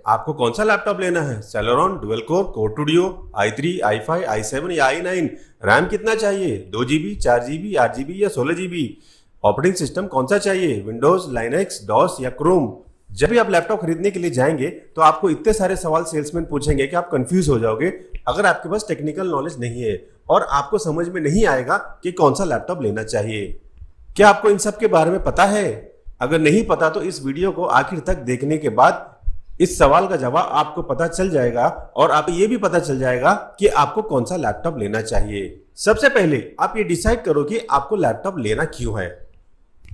आपको कौन सा लैपटॉप लेना है? Celeron, dual core, core studio, i3, i5, i7 या i9? रैम कितना चाहिए? 2 GB, 4 GB, 8 GB या 16 GB? ऑपरेटिंग सिस्टम कौन सा चाहिए? विंडोज, लाइनक्स, डॉस या क्रोम? जब भी आप लैपटॉप खरीदने के लिए जाएंगे तो आपको इतने सारे सवाल सेल्समैन पूछेंगे कि आप कंफ्यूज हो जाओगे अगर आपके पास टेक्निकल नॉलेज नहीं है और आपको समझ में नहीं आएगा कि कौन सा लैपटॉप लेना चाहिए। क्या आपको इन सब के बारे में पता है? अगर नहीं पता तो इस वीडियो को आखिर तक देखने के बाद इस सवाल का जवाब आपको पता चल जाएगा और आप ये भी पता चल जाएगा कि आपको कौन सा लैपटॉप लेना चाहिए। सबसे पहले आप ये डिसाइड करो कि आपको लैपटॉप लेना क्यों है।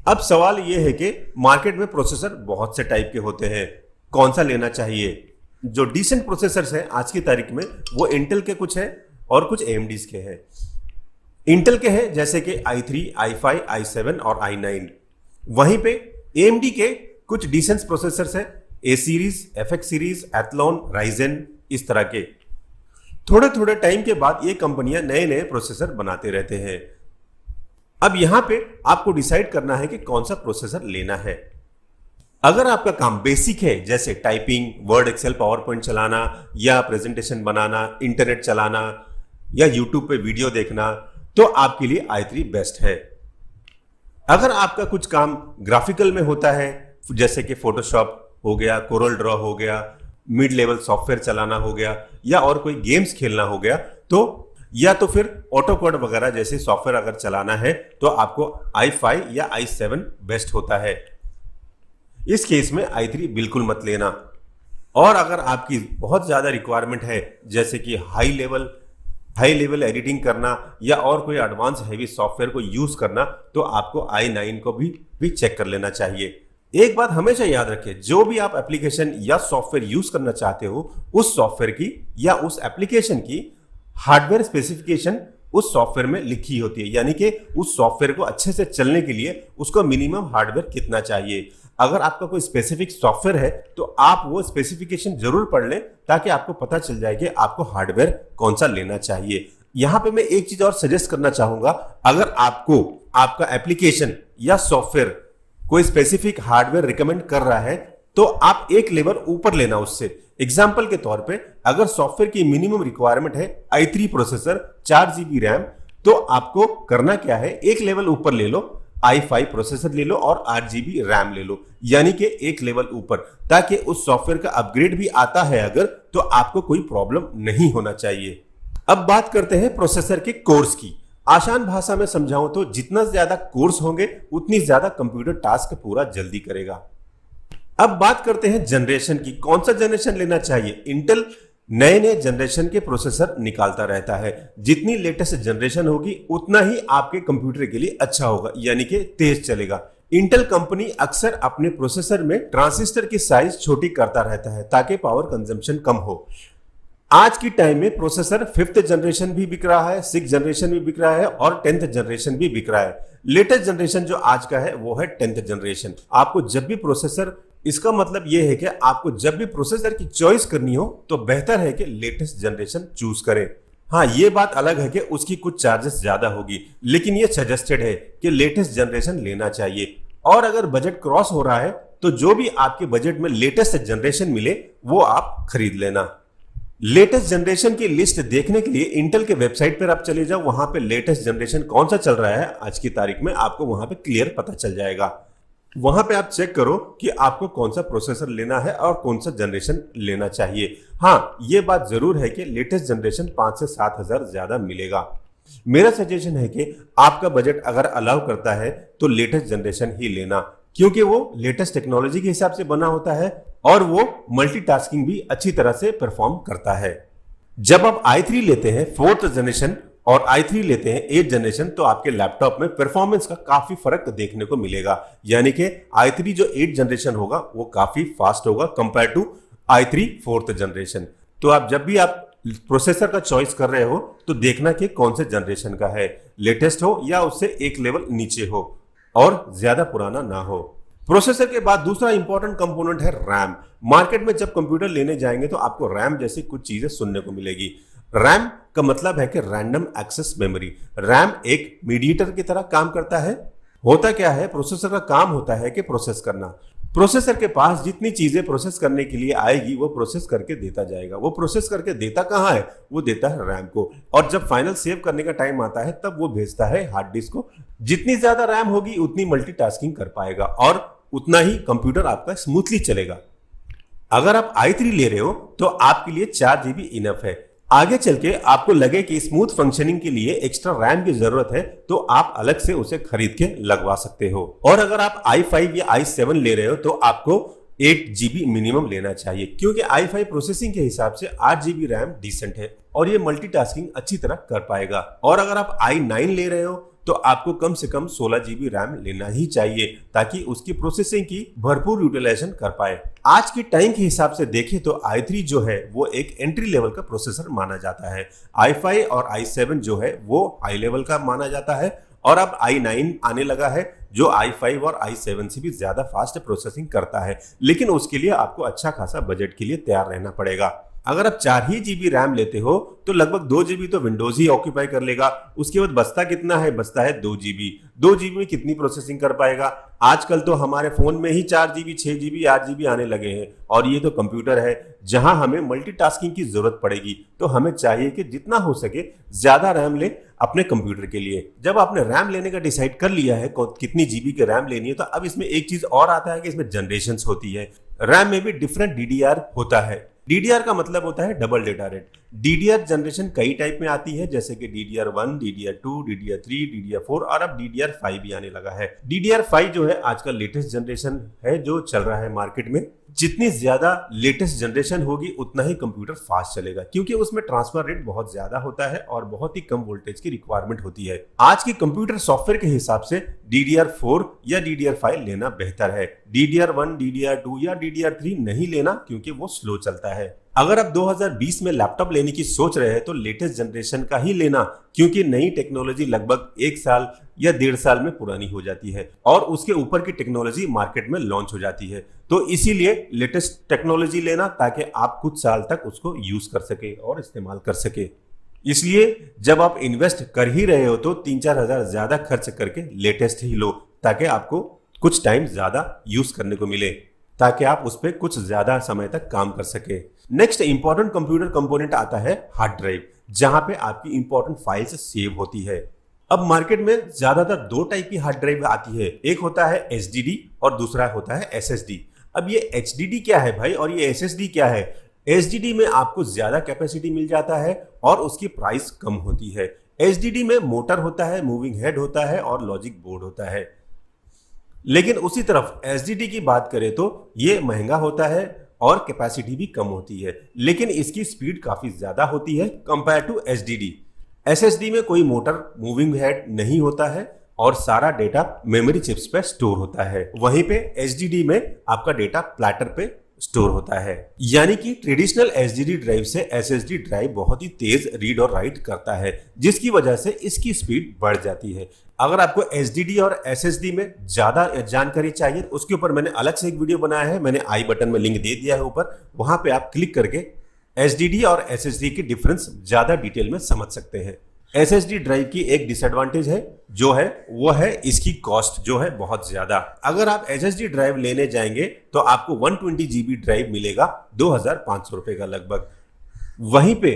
अब सवाल ये है कि मार्केट में प्रोसेसर बहुत से टाइप के होते हैं, कौन सा लेना चाहिए? जो डिसेंट प्रोसेसर्स हैं आज की तारीख में वो इंटेल के कुछ है और कुछ AMD के हैं। इंटेल के हैं जैसे कि i3, i5, i7 और i9। वहीं पे AMD के कुछ डिसेंट प्रोसेसर्स हैं, A series, FX series, Athlon, Ryzen, इस तरह के। थोड़े थोड़े टाइम के बाद ये कंपनियां नए नए प्रोसेसर बनाते रहते हैं। अब यहां पे आपको डिसाइड करना है कि कौन सा प्रोसेसर लेना है। अगर आपका काम बेसिक है जैसे typing, Word, Excel, PowerPoint चलाना या प्रेजेंटेशन बनाना, इंटरनेट चलाना या यूट्यूब पे वीडियो देखना, तो आपके लिए i3 बेस्ट है। अगर आपका कुछ काम ग्राफिकल में होता है जैसे कि फोटोशॉप हो गया, कोरल ड्रॉ हो गया, मिड लेवल सॉफ्टवेयर चलाना हो गया या और कोई गेम्स खेलना हो गया, तो या तो फिर ऑटोकैड वगैरह जैसे सॉफ्टवेयर अगर चलाना है तो आपको i5 या i7 बेस्ट होता है। इस केस में i3 बिल्कुल मत लेना। और अगर आपकी बहुत ज्यादा रिक्वायरमेंट है जैसे कि हाई लेवल एडिटिंग करना या और कोई एडवांस हैवी सॉफ्टवेयर को यूज करना, तो आपको i9 को भी चेक कर लेना चाहिए। एक बात हमेशा याद रखें, जो भी आप एप्लीकेशन या सॉफ्टवेयर यूज करना चाहते हो उस सॉफ्टवेयर की या उस एप्लीकेशन की हार्डवेयर स्पेसिफिकेशन उस सॉफ्टवेयर में लिखी होती है, यानी कि उस सॉफ्टवेयर को अच्छे से चलने के लिए उसको मिनिमम हार्डवेयर कितना चाहिए। अगर आपका कोई स्पेसिफिक सॉफ्टवेयर है तो आप वो स्पेसिफिकेशन जरूर पढ़ लें ताकि आपको पता चल जाए कि आपको हार्डवेयर कौन सा लेना चाहिए। यहां पे मैं एक चीज और सजेस्ट करना चाहूंगा, अगर आपको आपका एप्लीकेशन या सॉफ्टवेयर कोई स्पेसिफिक हार्डवेयर रिकमेंड कर रहा है तो आप एक लेवल ऊपर लेना उससे। एग्जाम्पल के तौर पे अगर सॉफ्टवेयर की मिनिमम रिक्वायरमेंट है i3 प्रोसेसर, 4 GB रैम, तो आपको करना क्या है, एक लेवल ऊपर ले लो, i5 प्रोसेसर ले लो और 8 GB रैम ले लो, यानी कि एक लेवल ऊपर, ताकि उस सॉफ्टवेयर का अपग्रेड भी आता है अगर, तो आपको कोई प्रॉब्लम नहीं होना चाहिए। अब बात करते हैं प्रोसेसर के कोर्स की। आसान भाषा में समझाऊं तो जितना ज्यादा कोर्स होंगे उतनी ज्यादा कंप्यूटर टास्क पूरा जल्दी करेगा। अब बात करते हैं जनरेशन की, कौन सा जनरेशन लेना चाहिए। इंटेल नए नए जनरेशन के प्रोसेसर निकालता रहता है, जितनी लेटेस्ट जनरेशन होगी उतना ही आपके कंप्यूटर के लिए अच्छा होगा, यानी कि तेज चलेगा। इंटेल कंपनी अक्सर अपने प्रोसेसर में ट्रांजिस्टर की साइज छोटी करता रहता है ताकि पावर कंजम्पशन कम हो। आज की टाइम में प्रोसेसर 5th जनरेशन भी बिक रहा है, 6th जनरेशन भी बिक रहा है और 10th जनरेशन भी बिक रहा है। लेटेस्ट जनरेशन जो आज का है वो है 10th जनरेशन। आपको जब भी प्रोसेसर, इसका मतलब यह है कि आपको जब भी प्रोसेसर की चॉइस करनी हो तो बेहतर है कि लेटेस्ट जनरेशन चूज करें। हाँ, ये बात अलग है कि उसकी कुछ चार्जेस ज्यादा होगी, लेकिन ये सजेस्टेड है कि लेटेस्ट जनरेशन लेना चाहिए। और अगर बजट क्रॉस हो रहा है तो जो भी आपके बजट में लेटेस्ट जनरेशन मिले वो आप खरीद लेना। लेटेस्ट जनरेशन की लिस्ट देखने के लिए इंटेल के वेबसाइट पर आप चले जाओ, वहां पे लेटेस्ट जनरेशन कौन सा चल रहा है आज की तारीख में आपको वहां पे क्लियर पता चल जाएगा। वहां पे आप चेक करो कि आपको कौन सा प्रोसेसर लेना है और कौन सा जनरेशन लेना चाहिए। हाँ, ये बात जरूर है कि लेटेस्ट जनरेशन 5 से 7 हजार ज्यादा मिलेगा। मेरा सजेशन है कि आपका बजट अगर अलाउ करता है तो लेटेस्ट जनरेशन ही लेना, क्योंकि वो लेटेस्ट टेक्नोलॉजी के हिसाब से बना होता है और वो मल्टीटास्किंग भी अच्छी तरह से परफॉर्म करता है। जब आप i3 लेते हैं 4th जनरेशन और i3 लेते हैं 8th जनरेशन, तो आपके लैपटॉप में परफॉर्मेंस का काफी फर्क देखने को मिलेगा, यानी कि i3 जो 8th जनरेशन होगा वो काफी फास्ट होगा compare to i3 4th generation. तो आप जब भी आप प्रोसेसर का चॉइस कर रहे हो तो देखना कि कौन से जनरेशन का है, लेटेस्ट हो या उससे एक लेवल नीचे हो और ज्यादा पुराना ना हो। प्रोसेसर के बाद दूसरा इंपॉर्टेंट कंपोनेंट है रैम। मार्केट में जब कंप्यूटर लेने जाएंगे तो आपको रैम जैसी कुछ चीजें सुनने को मिलेगी। रैम का मतलब है कि रैंडम एक्सेस मेमोरी। रैम एक मीडिएटर की तरह काम करता है। होता क्या है, प्रोसेसर का काम होता है कि प्रोसेस करना। प्रोसेसर के पास जितनी चीजें प्रोसेस करने के लिए आएगी वो प्रोसेस करके देता जाएगा। वो प्रोसेस करके देता कहाँ है, वो देता है रैम को, और जब फाइनल सेव करने का टाइम आता है तब वो भेजता है हार्ड डिस्क को। जितनी ज्यादा रैम होगी उतनी मल्टीटास्किंग कर पाएगा और उतना ही कंप्यूटर आपका स्मूथली चलेगा। अगर आप i3 ले रहे हो तो आपके लिए 4 GB इनफ है। आगे चल के आपको लगे कि स्मूथ फंक्शनिंग के लिए एक्स्ट्रा रैम की जरूरत है तो आप अलग से उसे खरीद के लगवा सकते हो। और अगर आप i5 या i7 ले रहे हो तो आपको 8 GB मिनिमम लेना चाहिए, क्योंकि i5 प्रोसेसिंग के हिसाब से 8 GB रैम डिसेंट है और ये मल्टीटास्किंग अच्छी तरह कर पाएगा। और अगर आप i9 ले रहे हो तो आपको कम से कम 16 GB रैम लेना ही चाहिए ताकि उसकी प्रोसेसिंग की भरपूर यूटिलाइजेशन कर पाए। आज के टाइम के हिसाब से देखें तो i3 जो है वो एक एंट्री लेवल का प्रोसेसर माना जाता है। i5 और i7 जो है वो हाई लेवल का माना जाता है और अब i9 आने लगा है जो i5 और i7 से भी ज्यादा फास्ट प्रोसेसिंग करता है, लेकिन उसके लिए आपको अच्छा खासा बजट के लिए तैयार रहना पड़ेगा। अगर आप 4 ही GB रैम लेते हो तो लगभग 2 GB तो विंडोज ही ऑक्यूपाई कर लेगा। उसके बाद बचता कितना है, बचता है 2 GB। 2 GB में कितनी प्रोसेसिंग कर पाएगा? आजकल तो हमारे फोन में ही 4 GB 6 GB 8 GB आने लगे हैं और ये तो कंप्यूटर है जहां हमें मल्टीटास्किंग की जरूरत पड़ेगी। तो हमें चाहिए कि जितना हो सके ज्यादा रैम ले अपने कंप्यूटर के लिए। जब आपने रैम लेने का डिसाइड कर लिया है कितनी जीबी की रैम लेनी है, तो अब इसमें एक चीज और आता है कि इसमें जनरेशन होती है। रैम में भी डिफरेंट DDR होता है। DDR का मतलब होता है double data rate. DDR generation कई टाइप में आती है, जैसे कि DDR1, DDR2, DDR3, DDR4 और अब DDR5 भी आने लगा है। DDR5 जो है आजकल लेटेस्ट जनरेशन है जो चल रहा है मार्केट में। जितनी ज्यादा लेटेस्ट जनरेशन होगी उतना ही कंप्यूटर फास्ट चलेगा, क्योंकि उसमें ट्रांसफर रेट बहुत ज्यादा होता है और बहुत ही कम वोल्टेज की रिक्वायरमेंट होती है। आज के कंप्यूटर सॉफ्टवेयर के हिसाब से DDR4 या DDR5 लेना बेहतर है। DDR1, DDR2 या DDR3 नहीं लेना, क्योंकि वो स्लो चलता है। अगर आप 2020 में लैपटॉप लेने की सोच रहे हैं तो लेटेस्ट जनरेशन का ही लेना, क्योंकि नई टेक्नोलॉजी लगभग 1 साल या 1.5 साल में पुरानी हो जाती है और उसके ऊपर की टेक्नोलॉजी मार्केट में लॉन्च हो जाती है। तो इसीलिए लेटेस्ट टेक्नोलॉजी लेना ताकि आप कुछ साल तक उसको यूज कर सके और इस्तेमाल कर सके। इसलिए जब आप इन्वेस्ट कर ही रहे हो तो 3-4 हजार ज्यादा खर्च करके लेटेस्ट ही लो, ताकि आपको कुछ टाइम ज्यादा यूज करने को मिले, ताकि आप उस पर कुछ ज्यादा समय तक काम कर सके। नेक्स्ट इंपॉर्टेंट कंप्यूटर कंपोनेंट आता है हार्ड ड्राइव, जहां पे आपकी इंपॉर्टेंट फाइल्स सेव होती है। अब मार्केट में ज्यादातर 2 टाइप की हार्ड ड्राइव आती है, एक होता है HDD और दूसरा होता है SSD। अब ये HDD क्या है भाई और ये SSD क्या है? HDD में आपको ज्यादा कैपेसिटी मिल जाता है और उसकी प्राइस कम होती है। HDD में मोटर होता है, मूविंग हेड होता है और लॉजिक बोर्ड होता है। लेकिन उसी तरफ SSD की बात करें तो ये महंगा होता है और कैपेसिटी भी कम होती है, लेकिन इसकी स्पीड काफी ज्यादा होती है कंपेयर टू HDD। SSD में कोई मोटर, मूविंग हेड नहीं होता है और सारा डेटा मेमोरी चिप्स पे स्टोर होता है। वहीं पे HDD में आपका डेटा प्लैटर पे स्टोर होता है। यानी कि ट्रेडिशनल HDD ड्राइव से SSD ड्राइव बहुत ही तेज रीड और राइट करता है, जिसकी वजह से इसकी स्पीड बढ़ जाती है। अगर आपको HDD और SSD में ज्यादा जानकारी चाहिए, उसके ऊपर मैंने अलग से एक वीडियो बनाया है, मैंने आई बटन में लिंक दे दिया है ऊपर, वहां पे आप क्लिक करके HDD और SSD की डिफरेंस ज्यादा डिटेल में समझ सकते हैं। SSD ड्राइव की एक डिसएडवांटेज है जो है वो है इसकी कॉस्ट जो है बहुत ज्यादा। अगर आप SSD ड्राइव लेने जाएंगे तो आपको 120 GB ड्राइव मिलेगा 2500 रुपए का लगभग। वहीं पे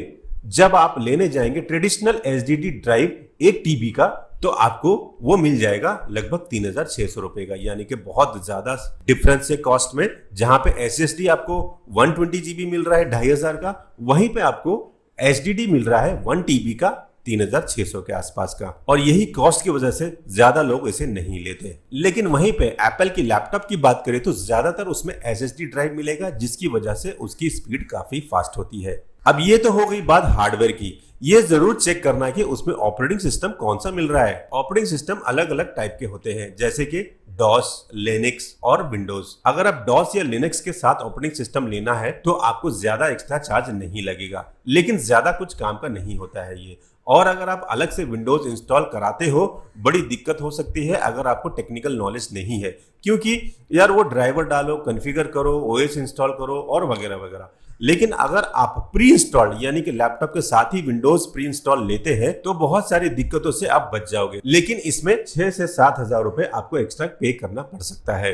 जब आप लेने जाएंगे ट्रेडिशनल HDD ड्राइव 1 TB का, तो आपको वो मिल जाएगा लगभग 3600 रुपए का। यानी कि बहुत ज्यादा डिफरेंस है कॉस्ट में। जहां पे SSD आपको 120 GB मिल रहा है 2500 का, वहीं पे आपको HDD मिल रहा है 1 TB का 3600 के आसपास का। और यही कॉस्ट की वजह से ज्यादा लोग इसे नहीं लेते। लेकिन वहीं पे एप्पल की लैपटॉप की बात करें तो ज्यादातर उसमें SSD ड्राइव मिलेगा, जिसकी वजह से उसकी स्पीड काफी फास्ट होती है। अब ये तो हो गई बात हार्डवेयर की। ये जरूर चेक करना कि उसमें ऑपरेटिंग सिस्टम कौन सा मिल रहा है। ऑपरेटिंग सिस्टम अलग अलग टाइप के होते हैं, जैसे कि DOS, लिनक्स और विंडोज। अगर आप DOS या लिनक्स के साथ ऑपरेटिंग सिस्टम लेना है तो आपको ज्यादा एक्स्ट्रा चार्ज नहीं लगेगा, लेकिन ज्यादा कुछ काम का नहीं होता है ये। और अगर आप अलग से विंडोज इंस्टॉल कराते हो, बड़ी दिक्कत हो सकती है अगर आपको टेक्निकल नॉलेज नहीं है, क्योंकि यार वो ड्राइवर डालो, कॉन्फ़िगर करो, OS इंस्टॉल करो और वगैरह वगैरह। लेकिन अगर आप प्री इंस्टॉल्ड यानी कि लैपटॉप के साथ ही विंडोज प्री इंस्टॉल लेते हैं तो बहुत सारी दिक्कतों से आप बच जाओगे। लेकिन इसमें 6 से 7 हजार रुपए आपको एक्स्ट्रा पे करना पड़ सकता है।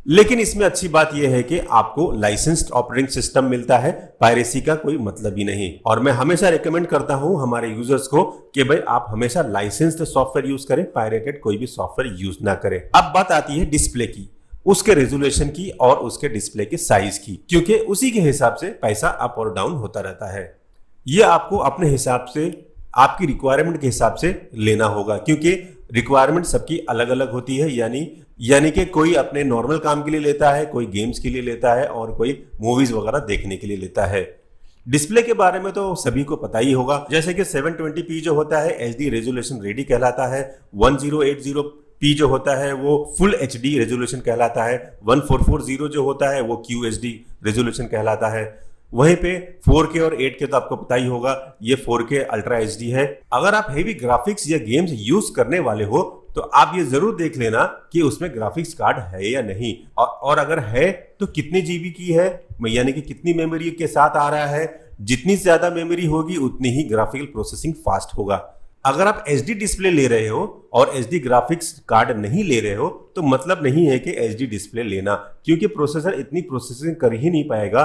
लेकिन इसमें अच्छी बात यह है कि आपको लाइसेंस्ड ऑपरेटिंग सिस्टम मिलता है, पायरेसी का कोई मतलब ही नहीं। और मैं हमेशा रिकमेंड करता हूं हमारे यूजर्स को कि भाई आप हमेशा लाइसेंस्ड सॉफ्टवेयर यूज करें, पायरेटेड कोई भी सॉफ्टवेयर यूज ना करें। अब बात आती है डिस्प्ले की, उसके रेजोल्यूशन की और उसके डिस्प्ले के साइज की, क्योंकि उसी के हिसाब से पैसा अप और डाउन होता रहता है। यह आपको अपने हिसाब से, आपकी रिक्वायरमेंट के हिसाब से लेना होगा, क्योंकि रिक्वायरमेंट सबकी अलग अलग होती है। यानी कि कोई अपने नॉर्मल काम के लिए लेता है, कोई गेम्स के लिए लेता है और कोई मूवीज वगैरह देखने के लिए लेता है। डिस्प्ले के बारे में तो सभी को पता ही होगा, जैसे कि 720p जो होता है एचडी रेजोल्यूशन रेडी कहलाता है, 1080p जो होता है वो फुल एचडी रेजोल्यूशन कहलाता है, 1440 जो होता है वो QHD रेजोल्यूशन कहलाता है। वहीं पे 4K और 8K तो आपको पता ही होगा, ये 4K अल्ट्रा HD है। अगर आप हेवी ग्राफिक्स या गेम्स यूज करने वाले हो तो आप ये जरूर देख लेना कि उसमें ग्राफिक्स कार्ड है या नहीं, और अगर है तो कितने जीबी की है, यानी कि कितनी मेमोरी के साथ आ रहा है। जितनी ज्यादा मेमोरी होगी उतनी ही ग्राफिकल प्रोसेसिंग फास्ट होगा। अगर आप HD डिस्प्ले ले रहे हो और HD ग्राफिक्स कार्ड नहीं ले रहे हो तो मतलब नहीं है कि HD डिस्प्ले लेना, क्योंकि प्रोसेसर इतनी प्रोसेसिंग कर ही नहीं पाएगा,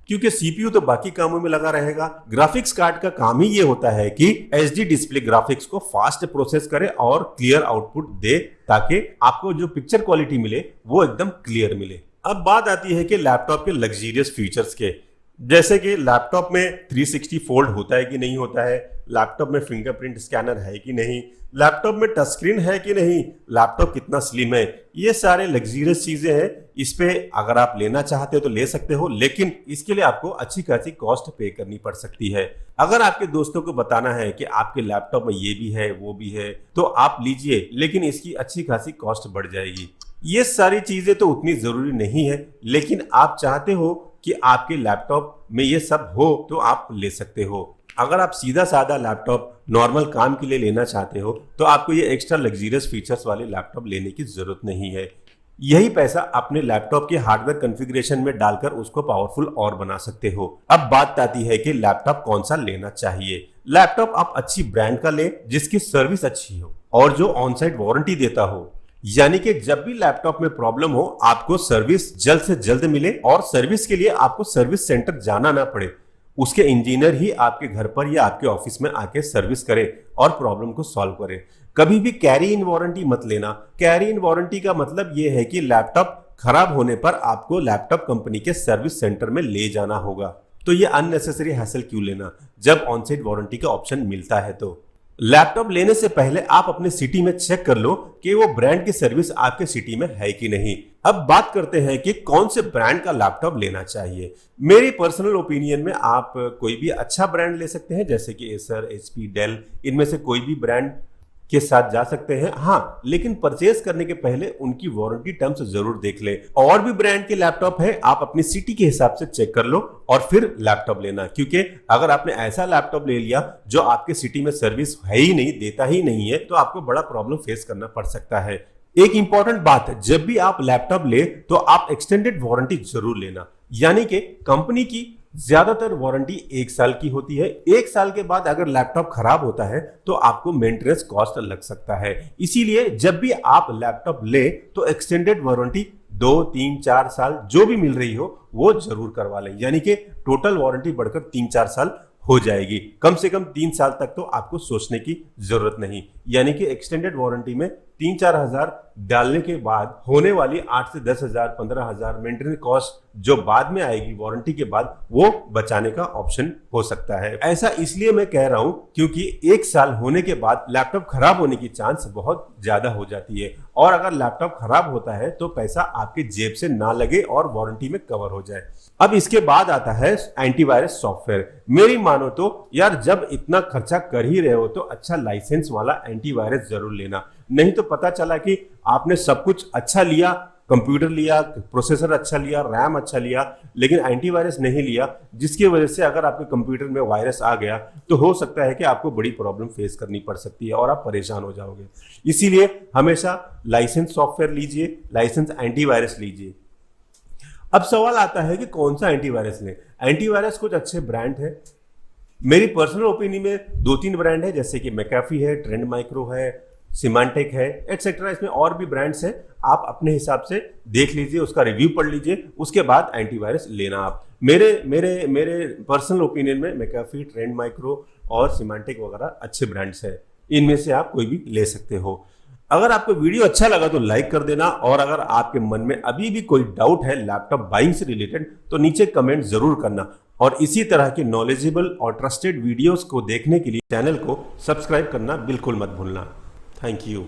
क्योंकि CPU तो बाकी कामों में लगा रहेगा। ग्राफिक्स कार्ड का काम ही ये होता है कि HD डिस्प्ले ग्राफिक्स को फास्ट प्रोसेस करे और क्लियर आउटपुट दे, ताकि आपको जो पिक्चर क्वालिटी मिले वो एकदम क्लियर मिले। अब बात आती है कि लैपटॉप के लग्जरियस फीचर्स के, जैसे कि लैपटॉप में 360 फोल्ड होता है कि नहीं होता है, लैपटॉप में फिंगरप्रिंट स्कैनर है कि नहीं, लैपटॉप में टच स्क्रीन है कि नहीं, लैपटॉप कितना स्लिम है, ये सारे लग्जरियस चीजें हैं। इस पे अगर आप लेना चाहते हो तो ले सकते हो, लेकिन इसके लिए आपको अच्छी खासी कॉस्ट पे करनी पड़ सकती है। अगर आपके दोस्तों को बताना है कि आपके लैपटॉप में ये भी है वो भी है तो आप लीजिए, लेकिन इसकी अच्छी खासी कॉस्ट बढ़ जाएगी। ये सारी चीजें तो उतनी जरूरी नहीं है, लेकिन आप चाहते हो कि आपके लैपटॉप में ये सब हो तो आप ले सकते हो। अगर आप सीधा साधा लैपटॉप नॉर्मल काम के लिए लेना चाहते हो तो आपको ये एक्स्ट्रा लग्जरियस फीचर्स वाले लैपटॉप लेने की जरूरत नहीं है। यही पैसा अपने लैपटॉप के हार्डवेयर कॉन्फ़िगरेशन में डालकर उसको पावरफुल और बना सकते हो। अब बात आती है कि लैपटॉप कौन सा लेना चाहिए। लैपटॉप आप अच्छी ब्रांड का ले जिसकी सर्विस अच्छी हो और जो ऑन साइट वारंटी देता हो, यानी कि जब भी लैपटॉप में प्रॉब्लम हो आपको सर्विस जल्द से जल्द मिले और सर्विस के लिए आपको सर्विस सेंटर जाना ना पड़े। उसके इंजीनियर ही आपके घर पर या आपके ऑफिस में आके सर्विस करे और प्रॉब्लम को सॉल्व करे। कभी भी कैरी इन वारंटी मत लेना। कैरी इन वारंटी का मतलब यह है कि लैपटॉप खराब होने पर आपको लैपटॉप कंपनी के सर्विस सेंटर में ले जाना होगा। तो ये अननेसेसरी हैसल क्यों लेना जब ऑनसाइट वारंटी का ऑप्शन मिलता है। तो लैपटॉप लेने से पहले आप अपने सिटी में चेक कर लो कि वो ब्रांड की सर्विस आपके सिटी में है कि नहीं। अब बात करते हैं कि कौन से ब्रांड का लैपटॉप लेना चाहिए। मेरी पर्सनल ओपिनियन में आप कोई भी अच्छा ब्रांड ले सकते हैं, जैसे कि एसर, HP, डेल, इनमें से कोई भी ब्रांड के साथ जा सकते हैं। हाँ, लेकिन परचेज करने के पहले उनकी वारंटी टर्म्स जरूर देख ले। और भी ब्रांड के लैपटॉप है, आप अपनी सिटी के हिसाब से चेक कर लो और फिर लैपटॉप लेना, क्योंकि अगर आपने ऐसा लैपटॉप ले लिया जो आपके सिटी में सर्विस है ही नहीं, देता ही नहीं है, तो आपको बड़ा प्रॉब्लम फेस करना पड़ सकता है। एक इंपॉर्टेंट बात है, जब भी आप लैपटॉप ले तो आप एक्सटेंडेड वारंटी जरूर लेना, यानी कि कंपनी की ज्यादातर वारंटी 1 साल की होती है। 1 साल के बाद अगर लैपटॉप खराब होता है तो आपको मेंटेनेंस कॉस्ट लग सकता है। इसीलिए जब भी आप लैपटॉप ले तो एक्सटेंडेड वारंटी 2, 3, 4 साल जो भी मिल रही हो वो जरूर करवा लें, यानी कि टोटल वारंटी बढ़कर 3-4 साल हो जाएगी। कम से कम 3 साल तक तो आपको सोचने की जरूरत नहीं, यानी कि एक्सटेंडेड वारंटी में 3-4 हजार डालने के बाद होने वाली 8 से 10 हजार, 15 हजार मेंटेनेंस कॉस्ट जो बाद में आएगी वारंटी के बाद, वो बचाने का ऑप्शन हो सकता है। ऐसा इसलिए मैं कह रहा हूं क्योंकि 1 साल होने के बाद लैपटॉप खराब होने की चांस बहुत ज्यादा हो जाती है, और अगर लैपटॉप खराब होता है तो पैसा आपके जेब से ना लगे और वारंटी में कवर हो जाए। अब इसके बाद आता है एंटीवायरस सॉफ्टवेयर। मेरी मानो तो यार, जब इतना खर्चा कर ही रहे हो तो अच्छा लाइसेंस वाला एंटीवायरस जरूर लेना, नहीं तो पता चला कि आपने सब कुछ अच्छा लिया, कंप्यूटर लिया, प्रोसेसर अच्छा लिया, रैम अच्छा लिया, लेकिन एंटीवायरस नहीं लिया, जिसकी वजह से अगर आपके कंप्यूटर में वायरस आ गया तो हो सकता है कि आपको बड़ी प्रॉब्लम फेस करनी पड़ सकती है और आप परेशान हो जाओगे। इसीलिए हमेशा लाइसेंस सॉफ्टवेयर लीजिए, लाइसेंस एंटीवायरस लीजिए। अब सवाल आता है कि कौन सा एंटीवायरस लें। एंटीवायरस कुछ अच्छे ब्रांड है, मेरी पर्सनल ओपिनियन में 2-3 ब्रांड है, जैसे कि मैकेफी है, ट्रेंड माइक्रो है, सिमांटेक है, एटसेट्रा। इसमें और भी ब्रांड्स हैं, आप अपने हिसाब से देख लीजिए, उसका रिव्यू पढ़ लीजिए, उसके बाद एंटीवायरस लेना। आप मेरे मेरे मेरे पर्सनल ओपिनियन में मैकेफी, ट्रेंड माइक्रो और सिमांटेक वगैरह अच्छे ब्रांड्स हैं, इनमें से आप कोई भी ले सकते हो। अगर आपको वीडियो अच्छा लगा तो लाइक कर देना, और अगर आपके मन में अभी भी कोई डाउट है लैपटॉप बाइंग से रिलेटेड तो नीचे कमेंट जरूर करना। और इसी तरह के नॉलेजेबल और ट्रस्टेड वीडियोस को देखने के लिए चैनल को सब्सक्राइब करना बिल्कुल मत भूलना। Thank you.